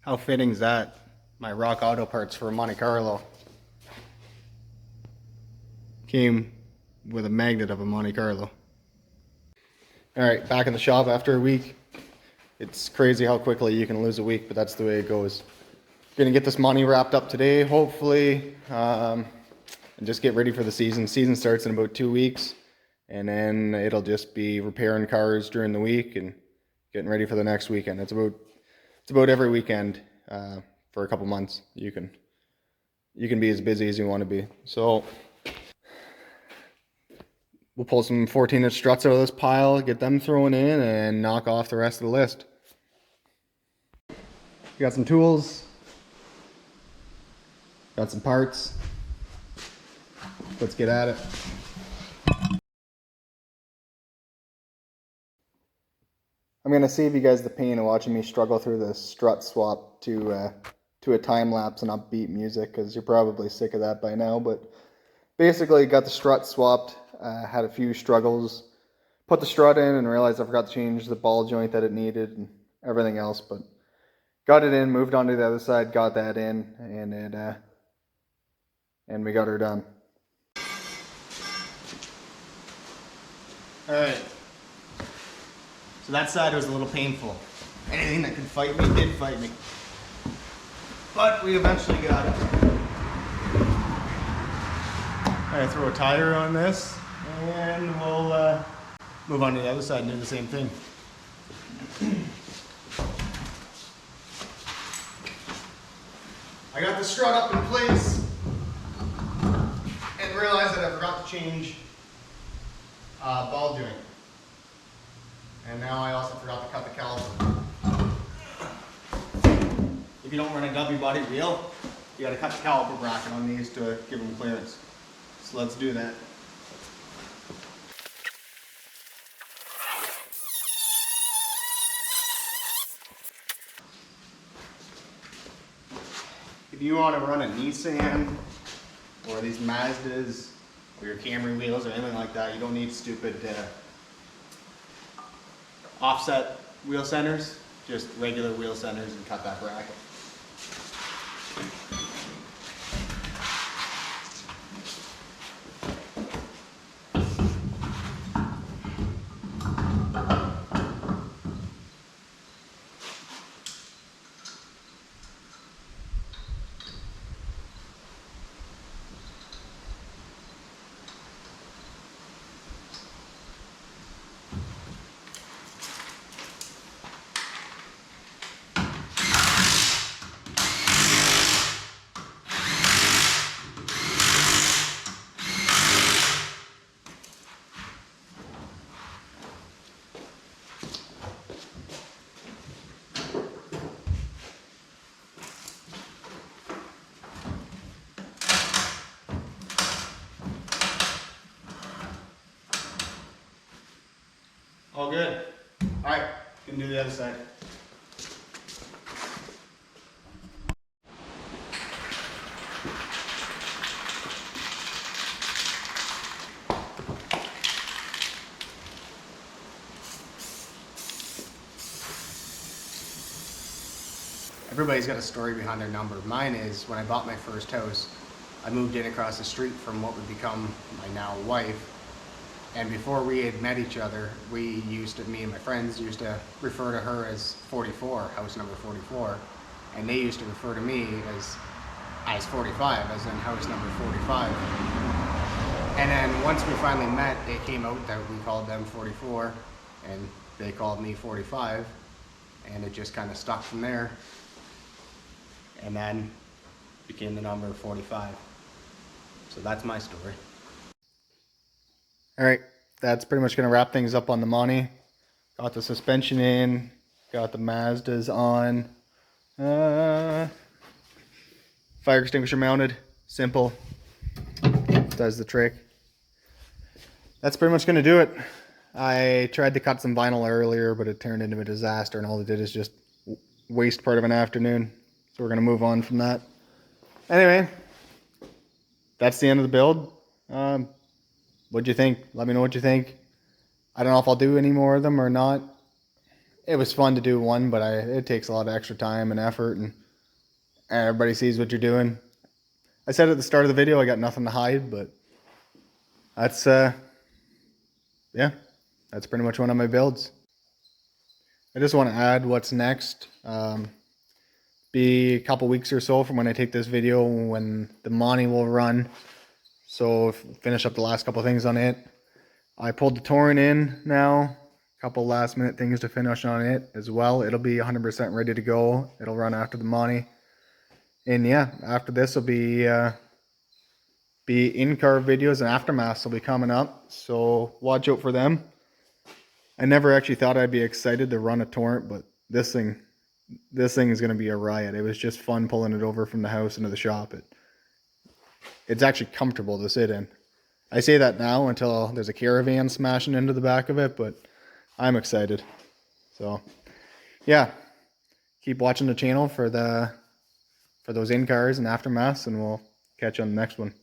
How fitting is that? My Rock Auto parts for Monte Carlo came with a magnet of a Monte Carlo. Alright, back in the shop after a week. It's crazy how quickly you can lose a week, but that's the way it goes. Gonna get this money wrapped up today, hopefully, and just get ready for the season. Season starts in about 2 weeks, and then it'll just be repairing cars during the week and getting ready for the next weekend. It's about every weekend for a couple months. You can be as busy as you want to be. So we'll pull some 14-inch struts out of this pile, get them thrown in, and knock off the rest of the list. Got some tools. Got some parts. Let's get at it. I'm gonna save you guys the pain of watching me struggle through this strut swap to a time lapse and upbeat music, because you're probably sick of that by now. But basically, got the strut swapped. Had a few struggles. Put the strut in and realized I forgot to change the ball joint that it needed and everything else. But got it in, moved on to the other side, got that in, and we got her done. All right. So that side was a little painful. Anything that could fight me did fight me. But we eventually got it. I throw a tire on this, and we'll move on to the other side and do the same thing. I got the strut up in place and realized that I forgot to change ball joint. And now I also forgot to cut the caliper. If you don't run a W body wheel, you got to cut the caliper bracket on these to give them clearance. So let's do that. If you want to run a Nissan or these Mazdas or your Camry wheels or anything like that, you don't need stupid offset wheel centers, just regular wheel centers, and cut that bracket. All good. All right, can do the other side. Everybody's got a story behind their number. Mine is when I bought my first house, I moved in across the street from what would become my now wife. And before we had met each other, me and my friends used to refer to her as 44, house number 44. And they used to refer to me as 45, as in house number 45. And then once we finally met, it came out that we called them 44, and they called me 45. And it just kind of stuck from there. And then became the number 45. So that's my story. All right, that's pretty much going to wrap things up on the Monte. Got the suspension in, got the Mazdas on. Fire extinguisher mounted, simple, does the trick. That's pretty much going to do it. I tried to cut some vinyl earlier, but it turned into a disaster, and all it did is just waste part of an afternoon. So we're going to move on from that. Anyway, that's the end of the build. What'd you think? Let me know what you think. I don't know if I'll do any more of them or not. it was fun to do one, but it takes a lot of extra time and effort, and everybody sees what you're doing. I said at the start of the video I got nothing to hide, but that's yeah, that's pretty much one of my builds. I just want to add what's next. Be a couple weeks or so from when I take this video when the Monte will run. So finish up the last couple things on it. I pulled the Torrent in now. A couple last minute things to finish on it as well. It'll be 100% ready to go. It'll run after the Monte. And yeah, after this will be in-car videos, and aftermaths will be coming up. So watch out for them. I never actually thought I'd be excited to run a Torrent, but this thing is going to be a riot. It was just fun pulling it over from the house into the shop. It's actually comfortable to sit in. I say that now until there's a caravan smashing into the back of it, but I'm excited. So yeah, keep watching the channel for those in-cars and aftermaths, and we'll catch you on the next one.